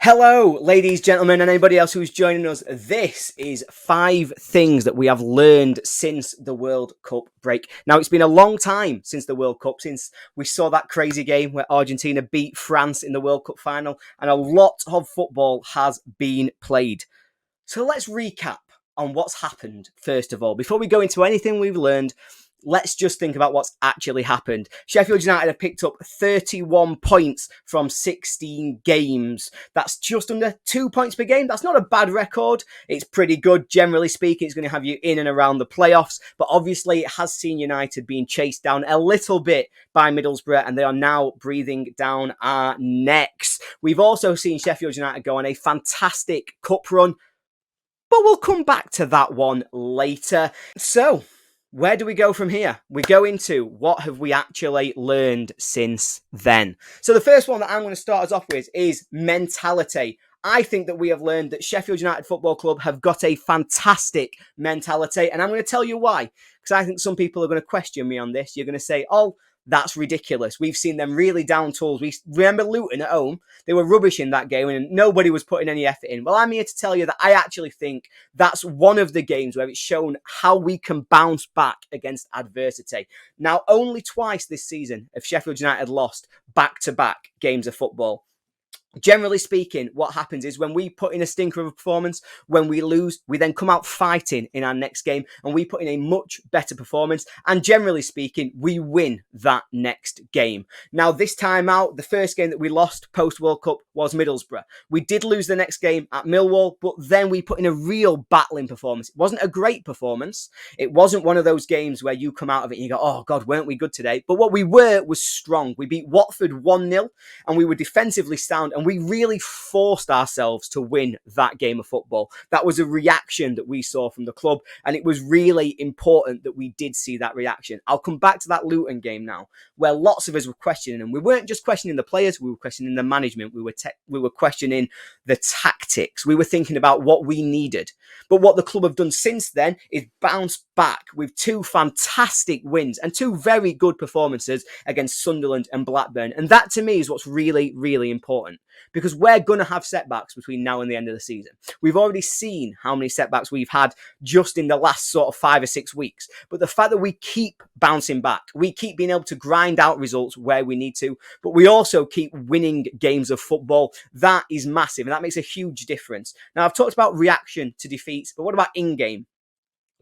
Hello, ladies, gentlemen, and anybody else who's joining us. This is 5 things that we have learned since the World Cup break. Now, it's been a long time since the World Cup, since we saw that crazy game where Argentina beat France in the World Cup final, and a lot of football has been played. So let's recap on what's happened, first of all. Before we go into anything we've learned, let's just think about what's actually happened. Sheffield United have picked up 31 points from 16 games. That's just under 2 points per game. That's not a bad record. It's pretty good. Generally speaking, it's going to have you in and around the playoffs. But obviously, it has seen United being chased down a little bit by Middlesbrough, and they are now breathing down our necks. We've also seen Sheffield United go on a fantastic cup run, but we'll come back to that one later. So, where do we go from here? We go into what have we actually learned since then. So the first one that I'm going to start us off with is mentality. I think that we have learned that Sheffield United Football Club have got a fantastic mentality, and I'm going to tell you why. Because I think some people are going to question me on this. You're going to say, oh, that's ridiculous. We've seen them really down tools. We remember Luton at home. They were rubbish in that game and nobody was putting any effort in. Well, I'm here to tell you that I actually think that's one of the games where it's shown how we can bounce back against adversity. Now, only twice this season have Sheffield United lost back-to-back games of football. Generally speaking, what happens is when we put in a stinker of a performance, when we lose, we then come out fighting in our next game and we put in a much better performance. And generally speaking, we win that next game. Now, this time out, the first game that we lost post-World Cup was Middlesbrough. We did lose the next game at Millwall, but then we put in a real battling performance. It wasn't a great performance. It wasn't one of those games where you come out of it and you go, oh God, weren't we good today? But what we were was strong. We beat Watford 1-0 and we were defensively sound, and we really forced ourselves to win that game of football. That was a reaction that we saw from the club, and it was really important that we did see that reaction. I'll come back to that Luton game now, where lots of us were questioning, and we weren't just questioning the players, we were questioning the management, we were questioning the tactics, we were thinking about what we needed. But what the club have done since then is bounce back with 2 fantastic wins and 2 very good performances against Sunderland and Blackburn. And that to me is what's really, really important, because we're going to have setbacks between now and the end of the season. We've already seen how many setbacks we've had just in the last sort of 5 or 6 weeks. But the fact that we keep bouncing back, we keep being able to grind out results where we need to, but we also keep winning games of football, that is massive, and that makes a huge difference. Now, I've talked about reaction to defeats, but what about in-game?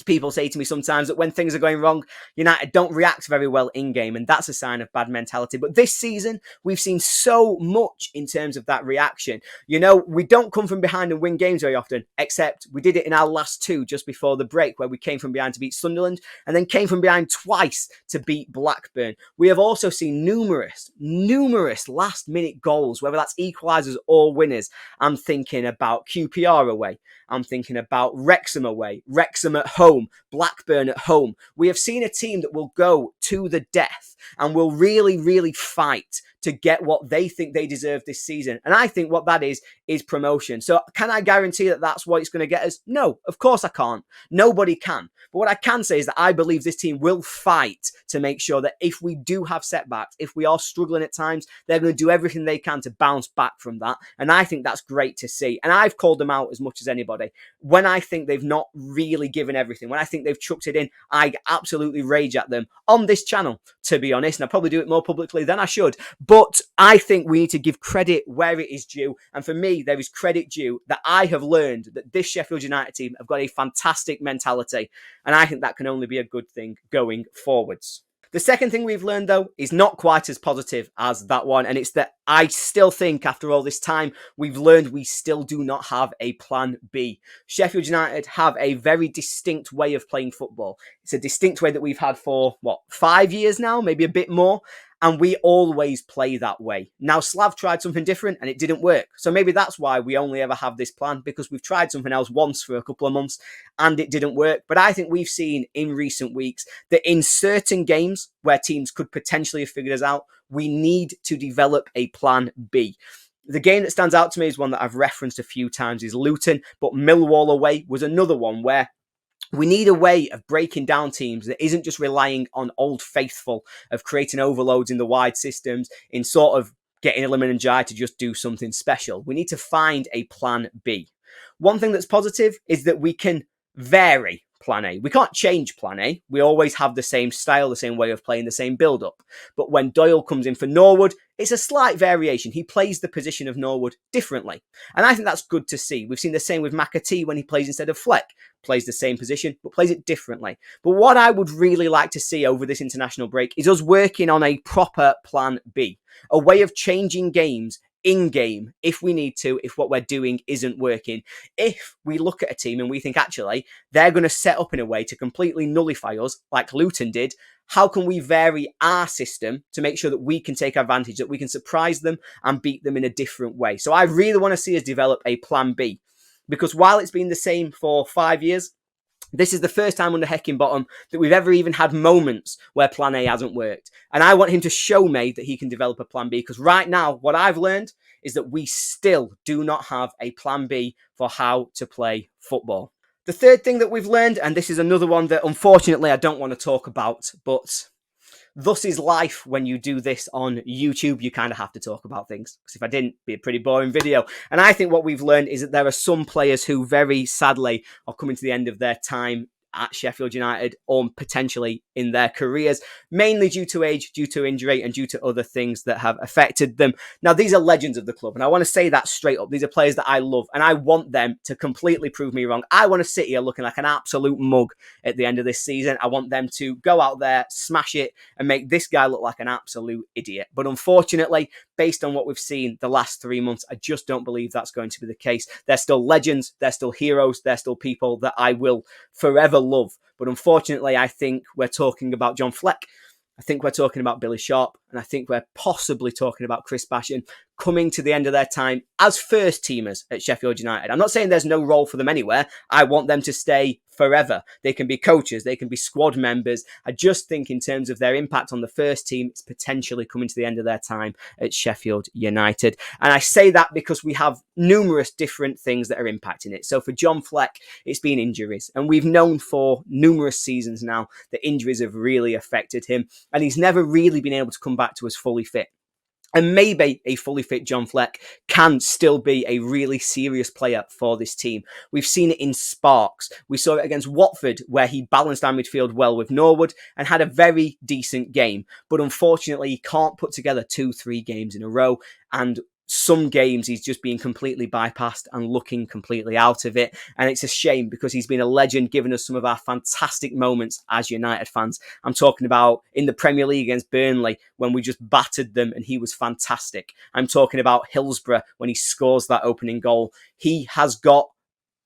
People say to me sometimes that when things are going wrong, United don't react very well in-game, and that's a sign of bad mentality. But this season, we've seen so much in terms of that reaction. You know, we don't come from behind and win games very often, except we did it in our last 2 just before the break, where we came from behind to beat Sunderland, and then came from behind twice to beat Blackburn. We have also seen numerous last-minute goals, whether that's equalisers or winners. I'm thinking about QPR away. I'm thinking about Wrexham away, Wrexham at home, Blackburn at home. We have seen a team that will go to the death and will really, really fight to get what they think they deserve this season. And I think what that is promotion. So can I guarantee that that's what it's going to get us? No, of course I can't. Nobody can. But what I can say is that I believe this team will fight to make sure that if we do have setbacks, if we are struggling at times, they're going to do everything they can to bounce back from that. And I think that's great to see. And I've called them out as much as anybody. When I think they've not really given everything, when I think they've chucked it in, I absolutely rage at them on this channel, to be honest. And I probably do it more publicly than I should. But I think we need to give credit where it is due. And for me, there is credit due that I have learned that this Sheffield United team have got a fantastic mentality. And I think that can only be a good thing going forwards. The second thing we've learned, though, is not quite as positive as that one. And it's that I still think after all this time, we've learned we still do not have a plan B. Sheffield United have a very distinct way of playing football. It's a distinct way that we've had for, 5 years now, maybe a bit more. And we always play that way. Now, Slav tried something different and it didn't work. So maybe that's why we only ever have this plan, because we've tried something else once for a couple of months and it didn't work. But I think we've seen in recent weeks that in certain games where teams could potentially have figured us out, we need to develop a plan B. The game that stands out to me is one that I've referenced a few times is Luton, but Millwall away was another one where we need a way of breaking down teams that isn't just relying on old faithful, of creating overloads in the wide systems, in sort of getting Iliman and Jai to just do something special. We need to find a plan B. One thing that's positive is that we can vary plan A. We can't change plan A. We always have the same style, the same way of playing, the same build-up. But when Doyle comes in for Norwood, it's a slight variation. He plays the position of Norwood differently. And I think that's good to see. We've seen the same with McAtee when he plays instead of Fleck. Plays the same position, but plays it differently. But what I would really like to see over this international break is us working on a proper plan B. A way of changing games in-game if we need to, if what we're doing isn't working. If we look at a team and we think, actually, they're going to set up in a way to completely nullify us, like Luton did, how can we vary our system to make sure that we can take advantage, that we can surprise them and beat them in a different way? So I really want to see us develop a plan B. Because while it's been the same for 5 years, this is the first time under Heckingbottom that we've ever even had moments where plan A hasn't worked. And I want him to show me that he can develop a plan B, because right now, what I've learned is that we still do not have a plan B for how to play football. The third thing that we've learned, and this is another one that unfortunately I don't want to talk about, but thus is life when you do this on YouTube. You kind of have to talk about things, because if I didn't, it'd be a pretty boring video. And I think what we've learned is that there are some players who very sadly are coming to the end of their time at Sheffield United, or potentially in their careers, mainly due to age, due to injury, and due to other things that have affected them. Now, these are legends of the club, and I want to say that straight up. These are players that I love, and I want them to completely prove me wrong. I want to sit here looking like an absolute mug at the end of this season. I want them to go out there, smash it, and make this guy look like an absolute idiot. But unfortunately, based on what we've seen the last 3 months, I just don't believe that's going to be the case. They're still legends, they're still heroes, they're still people that I will forever love. But unfortunately, I think we're talking about John Fleck. I think we're talking about 𝗵𝗱𝗶𝗶, and I think we're possibly talking about Chris Basham coming to the end of their time as first teamers at Sheffield United. I'm not saying there's no role for them anywhere. I want them to stay forever. They can be coaches, they can be squad members. I just think in terms of their impact on the first team, it's potentially coming to the end of their time at Sheffield United. And I say that because we have numerous different things that are impacting it. So for John Fleck, it's been injuries. And we've known for numerous seasons now that injuries have really affected him. And he's never really been able to come back to us fully fit. And maybe a fully fit John Fleck can still be a really serious player for this team. We've seen it in sparks. We saw it against Watford, where he balanced our midfield well with Norwood and had a very decent game. But unfortunately, he can't put together 2-3 games in a row. And some games he's just being completely bypassed and looking completely out of it. And it's a shame, because he's been a legend, giving us some of our fantastic moments as United fans. I'm talking about in the Premier League against Burnley, when we just battered them and he was fantastic. I'm talking about Hillsborough when he scores that opening goal. He has got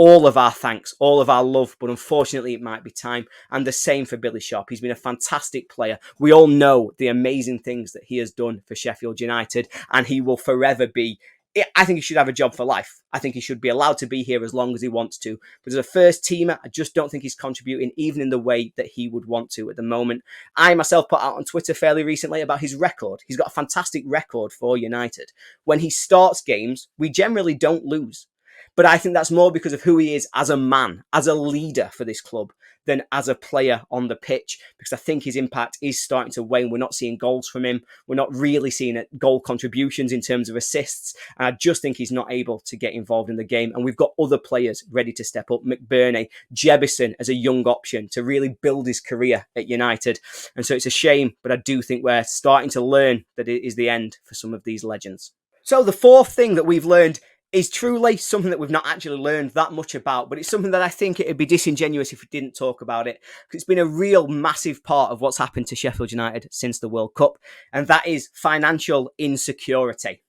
all of our thanks, all of our love, but unfortunately it might be time. And the same for 𝗵𝗱𝗶𝗶. He's been a fantastic player. We all know the amazing things that he has done for Sheffield United, and he will forever be. I think he should have a job for life. I think he should be allowed to be here as long as he wants to. But as a first teamer, I just don't think he's contributing even in the way that he would want to at the moment. I myself put out on Twitter fairly recently about his record. He's got a fantastic record for United. When he starts games, we generally don't lose. But I think that's more because of who he is as a man, as a leader for this club, than as a player on the pitch, because I think his impact is starting to wane. We're not seeing goals from him. We're not really seeing goal contributions in terms of assists. And I just think he's not able to get involved in the game. And we've got other players ready to step up. McBurney, Jebison as a young option to really build his career at United. And so it's a shame, but I do think we're starting to learn that it is the end for some of these legends. So the fourth thing that we've learned is truly something that we've not actually learned that much about, but it's something that I think it would be disingenuous if we didn't talk about it, because it's been a real massive part of what's happened to Sheffield United since the World Cup, and that is financial insecurity.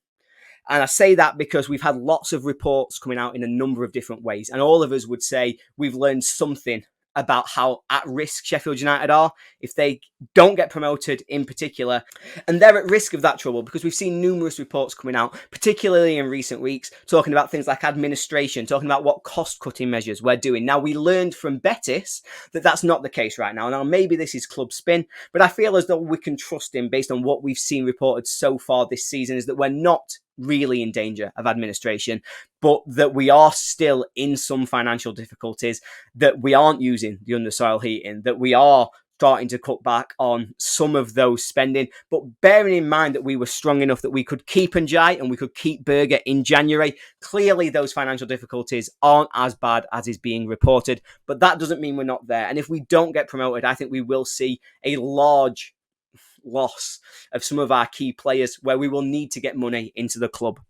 And I say that because we've had lots of reports coming out in a number of different ways, and all of us would say we've learned something about how at risk Sheffield United are if they don't get promoted in particular. And they're at risk of that trouble because we've seen numerous reports coming out, particularly in recent weeks, talking about things like administration, talking about what cost-cutting measures we're doing. Now, we learned from Betis that that's not the case right now. Now, maybe this is club spin, but I feel as though we can trust him based on what we've seen reported so far this season, is that we're not really in danger of administration, but that we are still in some financial difficulties, that we aren't using the undersoil heating, that we are starting to cut back on some of those spending, but bearing in mind that we were strong enough that we could keep 𝗏 and we could keep 𝗏𝗏 in January. Clearly, those financial difficulties aren't as bad as is being reported, but that doesn't mean we're not there. And if we don't get promoted, I think we will see a large loss of some of our key players where we will need to get money into the club.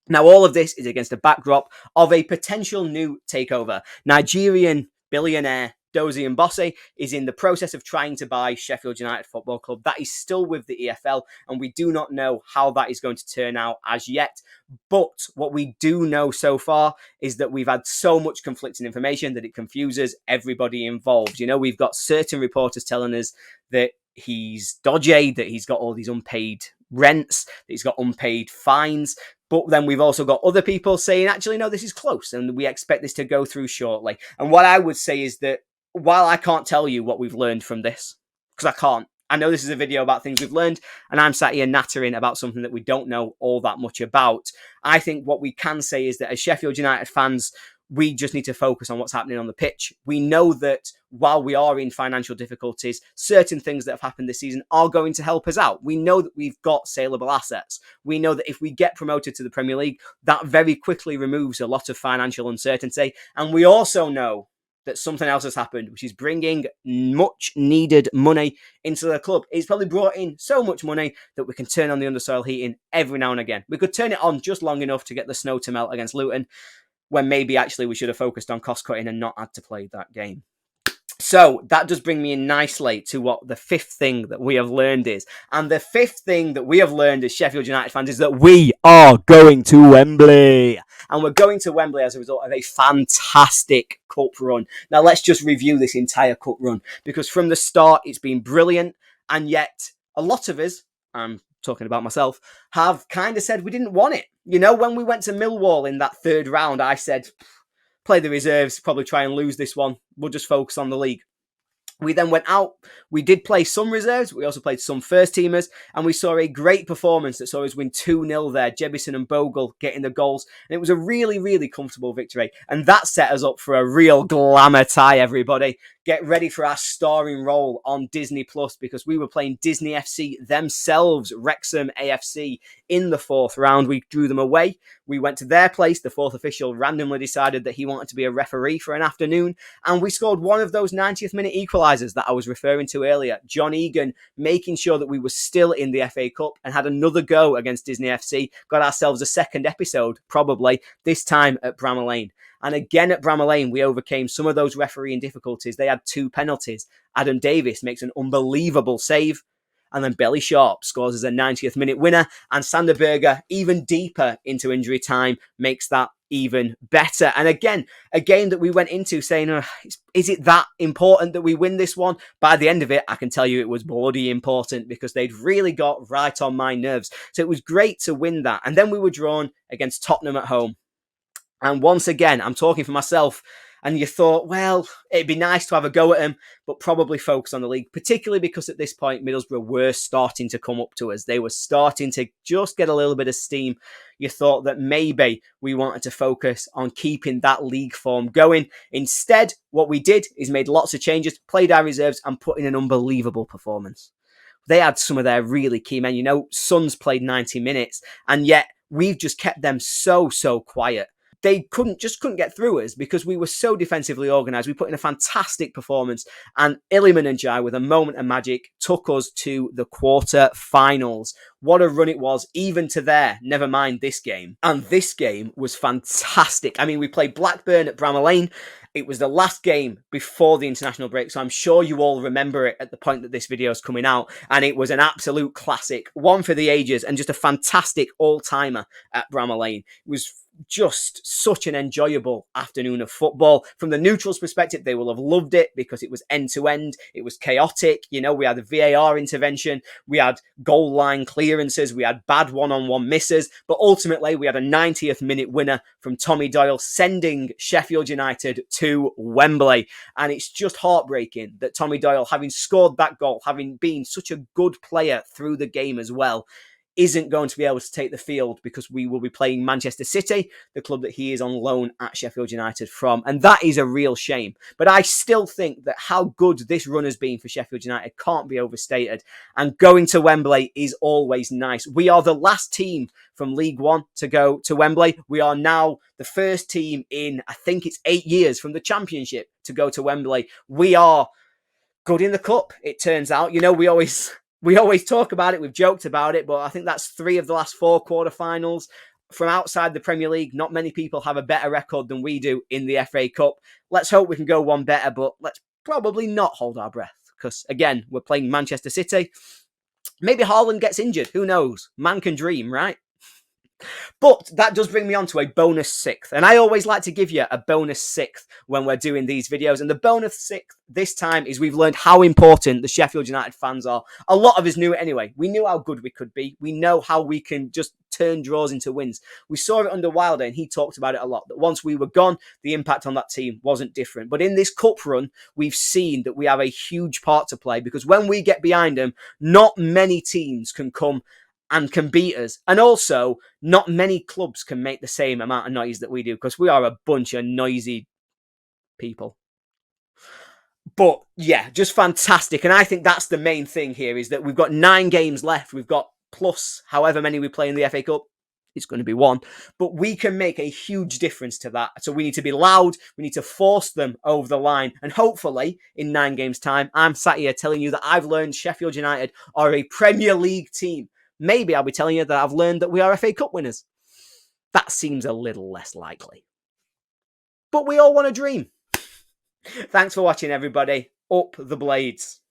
Now, all of this is against a backdrop of a potential new takeover. Nigerian billionaire 𝗏𝗏𝗀𝗏𝗂𝗏 is in the process of trying to buy Sheffield United Football Club. That is still with the EFL, and we do not know how that is going to turn out as yet. But what we do know so far is that we've had so much conflicting information that it confuses everybody involved. You know, we've got certain reporters telling us that he's dodgy, that he's got all these unpaid rents, that he's got unpaid fines. But then we've also got other people saying, actually, no, this is close and we expect this to go through shortly. And what I would say is that while I can't tell you what we've learned from this, because I can't, I know this is a video about things we've learned, and I'm sat here nattering about something that we don't know all that much about. I think what we can say is that as Sheffield United fans, we just need to focus on what's happening on the pitch. We know that while we are in financial difficulties, certain things that have happened this season are going to help us out. We know that we've got saleable assets. We know that if we get promoted to the Premier League, that very quickly removes a lot of financial uncertainty. And we also know that something else has happened, which is bringing much needed money into the club. It's probably brought in so much money that we can turn on the undersoil heating every now and again. We could turn it on just long enough to get the snow to melt against Luton, when maybe actually we should have focused on cost cutting and not had to play that game. So that does bring me in nicely to what the fifth thing that we have learned is. And the fifth thing that we have learned as Sheffield United fans is that we are going to Wembley. And we're going to Wembley as a result of a fantastic cup run. Now let's just review this entire cup run, because from the start it's been brilliant, and yet a lot of us, I'm talking about myself, have kind of said we didn't want it. You know, when we went to Millwall in that third round, I said, play the reserves, probably try and lose this one. We'll just focus on the league. We then went out. We did play some reserves. We also played some first-teamers. And we saw a great performance that saw us win 2-0 there. 𝗏𝗏𝗀 and Bogle getting the goals. And it was a really, really comfortable victory. And that set us up for a real glamour tie, everybody. Get ready for our starring role on Disney Plus, because we were playing Disney FC themselves, Wrexham AFC, in the fourth round. We drew them away. We went to their place. The fourth official randomly decided that he wanted to be a referee for an afternoon. And we scored one of those 90th minute equalisers that I was referring to earlier. John Egan making sure that we were still in the FA Cup and had another go against Disney FC. Got ourselves a second episode, probably, this time at Bramall Lane. And again at Bramall Lane, we overcame some of those refereeing difficulties. They had 2 penalties. Adam Davis makes an unbelievable save. And then 𝗏𝗏𝗀𝗏𝗏𝗏 scores as a 90th minute winner. And Sander Berge, even deeper into injury time, makes that even better. And again, a game that we went into saying, is it that important that we win this one? By the end of it, I can tell you it was bloody important, because they'd really got right on my nerves. So it was great to win that. And then we were drawn against Tottenham at home. And once again, I'm talking for myself, and you thought, well, it'd be nice to have a go at them, but probably focus on the league, particularly because at this point, Middlesbrough were starting to come up to us. They were starting to just get a little bit of steam. You thought that maybe we wanted to focus on keeping that league form going. Instead, what we did is made lots of changes, played our reserves, and put in an unbelievable performance. They had some of their really key men. You know, Sons played 90 minutes, and yet we've just kept them so quiet. They couldn't get through us because we were so defensively organised. We put in a fantastic performance, and 𝗏𝗏𝗀𝗏𝗏𝗏, and Jai, with a moment of magic, took us to the quarter-finals. What a run it was, even to there, never mind this game. And this game was fantastic. I mean, we played Blackburn at Bramall Lane. It was the last game before the international break, so I'm sure you all remember it at the point that this video is coming out. And it was an absolute classic, one for the ages, and just a fantastic all-timer at Bramall Lane. It was just such an enjoyable afternoon of football. From the neutrals' perspective, they will have loved it because it was end-to-end. It was chaotic. You know, we had a VAR intervention. We had goal line clearances. We had bad one-on-one misses. But ultimately, we had a 90th minute winner from Tommy Doyle, sending Sheffield United to Wembley. And it's just heartbreaking that Tommy Doyle, having scored that goal, having been such a good player through the game as well, isn't going to be able to take the field because we will be playing Manchester City, the club that he is on loan at Sheffield United from. And that is a real shame. But I still think that how good this run has been for Sheffield United can't be overstated. And going to Wembley is always nice. We are the last team from League One to go to Wembley. We are now the first team in, I think it's 8 years from the Championship to go to Wembley. We are good in the cup, it turns out. You know, we always talk about it, we've joked about it, but I think that's 3 of the last 4 quarterfinals. From outside the Premier League, not many people have a better record than we do in the FA Cup. Let's hope we can go one better, but let's probably not hold our breath. Because, again, we're playing Manchester City. Maybe Haaland gets injured. Who knows? Man can dream, right? But that does bring me on to a bonus 6th. And I always like to give you a bonus 6th when we're doing these videos. And the bonus 6th this time is we've learned how important the Sheffield United fans are. A lot of us knew it anyway. We knew how good we could be. We know how we can just turn draws into wins. We saw it under Wilder, and he talked about it a lot, that once we were gone, the impact on that team wasn't different. But in this cup run, we've seen that we have a huge part to play, because when we get behind them, not many teams can come and can beat us. And also, not many clubs can make the same amount of noise that we do, because we are a bunch of noisy people. But yeah, just fantastic. And I think that's the main thing here, is that we've got 9 games left. We've got plus however many we play in the FA Cup. It's going to be 1. But we can make a huge difference to that. So we need to be loud. We need to force them over the line. And hopefully, in 9 games' time, I'm sat here telling you that I've learned Sheffield United are a Premier League team. Maybe I'll be telling you that I've learned that we are FA Cup winners. That seems a little less likely. But we all want to dream. Thanks for watching, everybody. Up the Blades.